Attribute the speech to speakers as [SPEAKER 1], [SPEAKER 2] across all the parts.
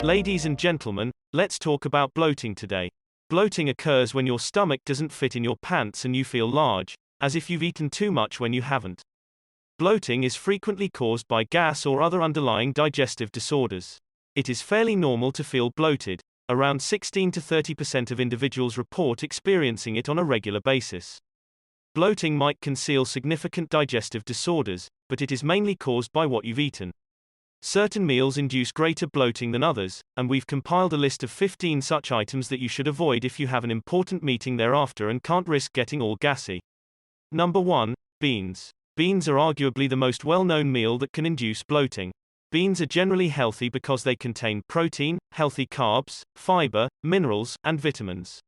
[SPEAKER 1] Ladies and gentlemen, let's talk about bloating today. Bloating occurs when your stomach doesn't fit in your pants and you feel large, as if you've eaten too much when you haven't. Bloating is frequently caused by gas or other underlying digestive disorders. It is fairly normal to feel bloated. Around 16 to 30% of individuals report experiencing it on a regular basis. Bloating might conceal significant digestive disorders, but it is mainly caused by what you've eaten. Certain meals induce greater bloating than others, and we've compiled a list of 15 such items that you should avoid if you have an important meeting thereafter and can't risk getting all gassy. Number 1. Beans. Beans are arguably the most well-known meal that can induce bloating. Beans are generally healthy because they contain protein, healthy carbs, fiber, minerals, and vitamins.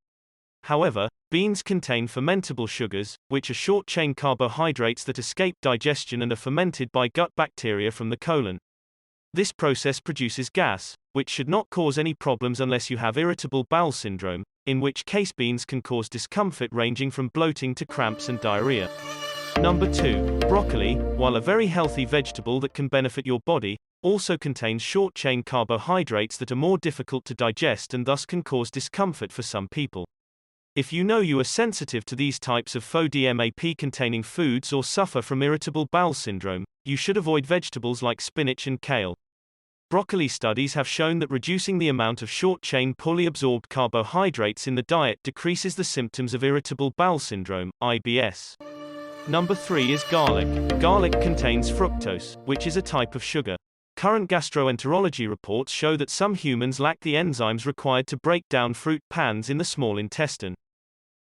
[SPEAKER 1] However, beans contain fermentable sugars, which are short-chain carbohydrates that escape digestion and are fermented by gut bacteria from the colon. This process produces gas, which should not cause any problems unless you have irritable bowel syndrome, in which case beans can cause discomfort ranging from bloating to cramps and diarrhea. Number 2. Broccoli, while a very healthy vegetable that can benefit your body, also contains short-chain carbohydrates that are more difficult to digest and thus can cause discomfort for some people. If you know you are sensitive to these types of FODMAP-containing foods or suffer from irritable bowel syndrome, you should avoid vegetables like spinach and kale. Broccoli studies have shown that reducing the amount of short-chain poorly absorbed carbohydrates in the diet decreases the symptoms of irritable bowel syndrome, IBS. Number 3 is garlic. Garlic contains fructose, which is a type of sugar. Current gastroenterology reports show that some humans lack the enzymes required to break down fruit pans in the small intestine.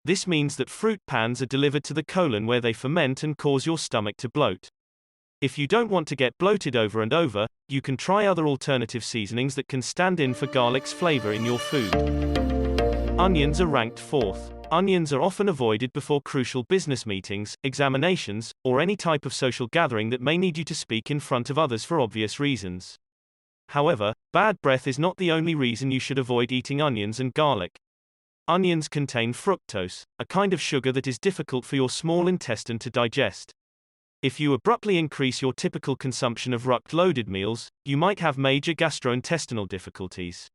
[SPEAKER 1] This means that fruit pans are delivered to the colon where they ferment and cause your stomach to bloat. If you don't want to get bloated over and over, you can try other alternative seasonings that can stand in for garlic's flavor in your food. Onions are ranked 4th. Onions are often avoided before crucial business meetings, examinations, or any type of social gathering that may need you to speak in front of others for obvious reasons. However, bad breath is not the only reason you should avoid eating onions and garlic. Onions contain fructose, a kind of sugar that is difficult for your small intestine to digest. If you abruptly increase your typical consumption of loaded meals, you might have major gastrointestinal difficulties.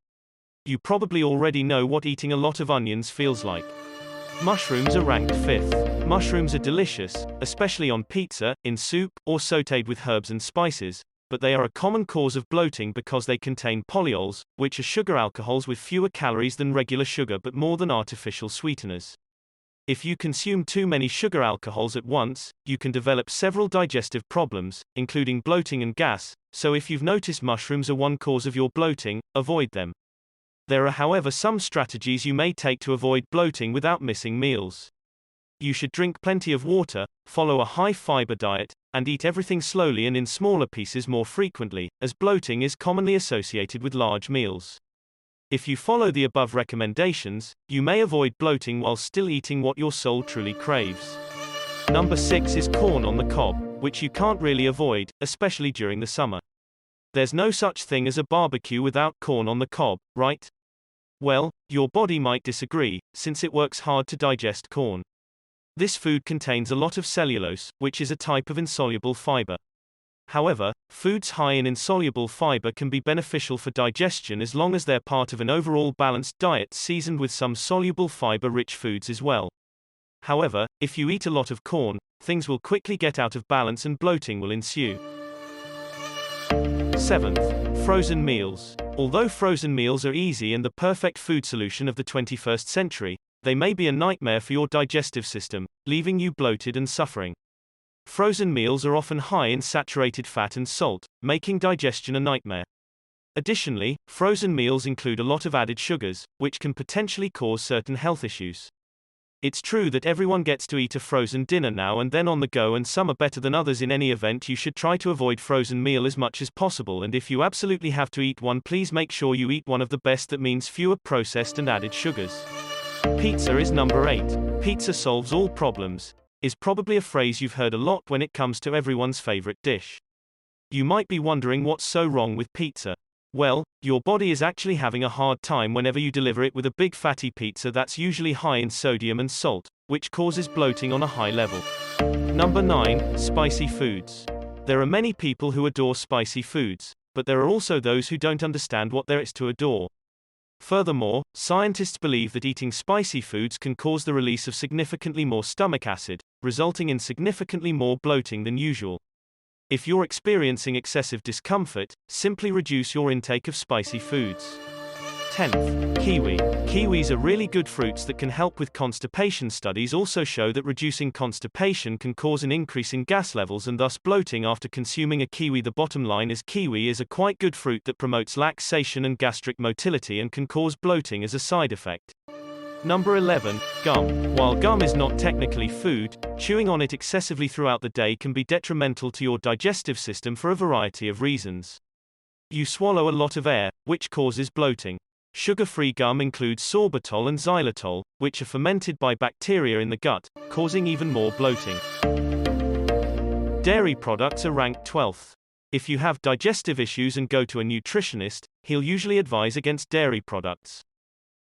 [SPEAKER 1] You probably already know what eating a lot of onions feels like. Mushrooms are ranked 5th. Mushrooms are delicious, especially on pizza, in soup, or sautéed with herbs and spices, but they are a common cause of bloating because they contain polyols, which are sugar alcohols with fewer calories than regular sugar but more than artificial sweeteners. If you consume too many sugar alcohols at once, you can develop several digestive problems, including bloating and gas, so if you've noticed mushrooms are one cause of your bloating, avoid them. There are however some strategies you may take to avoid bloating without missing meals. You should drink plenty of water, follow a high-fiber diet, and eat everything slowly and in smaller pieces more frequently, as bloating is commonly associated with large meals. If you follow the above recommendations, you may avoid bloating while still eating what your soul truly craves. Number 6 is corn on the cob, which you can't really avoid, especially during the summer. There's no such thing as a barbecue without corn on the cob, right? Well, your body might disagree, since it works hard to digest corn. This food contains a lot of cellulose, which is a type of insoluble fiber. However, foods high in insoluble fiber can be beneficial for digestion as long as they're part of an overall balanced diet seasoned with some soluble fiber-rich foods as well. However, if you eat a lot of corn, things will quickly get out of balance and bloating will ensue. 7th. Frozen meals. Although frozen meals are easy and the perfect food solution of the 21st century, they may be a nightmare for your digestive system, leaving you bloated and suffering. Frozen meals are often high in saturated fat and salt, making digestion a nightmare. Additionally, frozen meals include a lot of added sugars, which can potentially cause certain health issues. It's true that everyone gets to eat a frozen dinner now and then on the go, and some are better than others. In any event, you should try to avoid frozen meal as much as possible, and if you absolutely have to eat one, please make sure you eat one of the best that means fewer processed and added sugars. Pizza is number 8. Pizza solves all problems is probably a phrase you've heard a lot when it comes to everyone's favorite dish. You might be wondering what's so wrong with pizza. Well, your body is actually having a hard time whenever you deliver it with a big fatty pizza that's usually high in sodium and salt, which causes bloating on a high level. Number 9. Spicy foods. There are many people who adore spicy foods, but there are also those who don't understand what there is to adore. Furthermore, scientists believe that eating spicy foods can cause the release of significantly more stomach acid, resulting in significantly more bloating than usual. If you're experiencing excessive discomfort, simply reduce your intake of spicy foods. 10th, kiwi. Kiwis are really good fruits that can help with constipation. Studies also show that reducing constipation can cause an increase in gas levels and thus bloating after consuming a kiwi. The bottom line is kiwi is a quite good fruit that promotes laxation and gastric motility and can cause bloating as a side effect. Number 11, gum. While gum is not technically food, chewing on it excessively throughout the day can be detrimental to your digestive system for a variety of reasons. You swallow a lot of air, which causes bloating. Sugar-free gum includes sorbitol and xylitol, which are fermented by bacteria in the gut, causing even more bloating. Dairy products are ranked 12th. If you have digestive issues and go to a nutritionist, he'll usually advise against dairy products.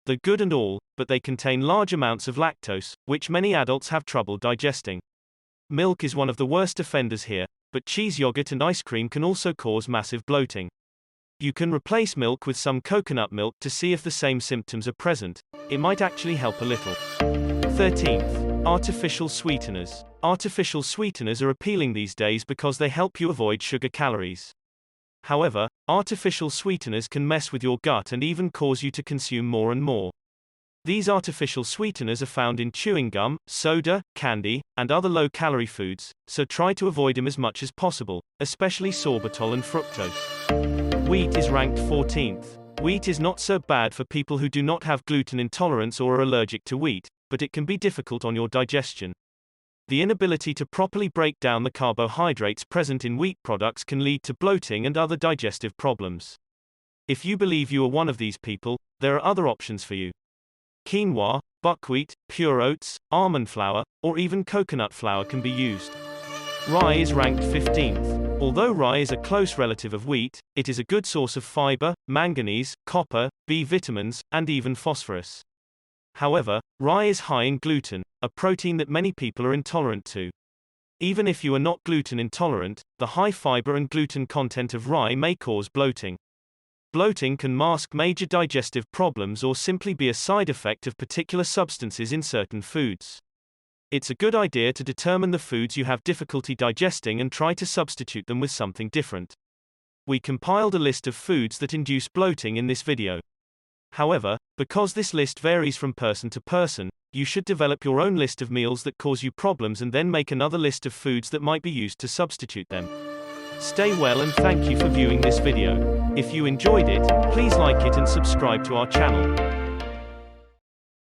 [SPEAKER 1] They're good and all, but they contain large amounts of lactose, which many adults have trouble digesting. Milk is one of the worst offenders here, but cheese, yogurt and ice cream can also cause massive bloating. You can replace milk with some coconut milk to see if the same symptoms are present. It might actually help a little. 13th, artificial sweeteners. Artificial sweeteners are appealing these days because they help you avoid sugar calories. However, artificial sweeteners can mess with your gut and even cause you to consume more and more. These artificial sweeteners are found in chewing gum, soda, candy, and other low-calorie foods, so try to avoid them as much as possible, especially sorbitol and fructose. Wheat is ranked 14th. Wheat is not so bad for people who do not have gluten intolerance or are allergic to wheat, but it can be difficult on your digestion. The inability to properly break down the carbohydrates present in wheat products can lead to bloating and other digestive problems. If you believe you are one of these people, there are other options for you. Quinoa, buckwheat, pure oats, almond flour, or even coconut flour can be used. Rye is ranked 15th. Although rye is a close relative of wheat, it is a good source of fiber, manganese, copper, B vitamins, and even phosphorus. However, rye is high in gluten, a protein that many people are intolerant to. Even if you are not gluten intolerant, the high fiber and gluten content of rye may cause bloating. Bloating can mask major digestive problems or simply be a side effect of particular substances in certain foods. It's a good idea to determine the foods you have difficulty digesting and try to substitute them with something different. We compiled a list of foods that induce bloating in this video. However, because this list varies from person to person, you should develop your own list of meals that cause you problems and then make another list of foods that might be used to substitute them. Stay well and thank you for viewing this video. If you enjoyed it, please like it and subscribe to our channel.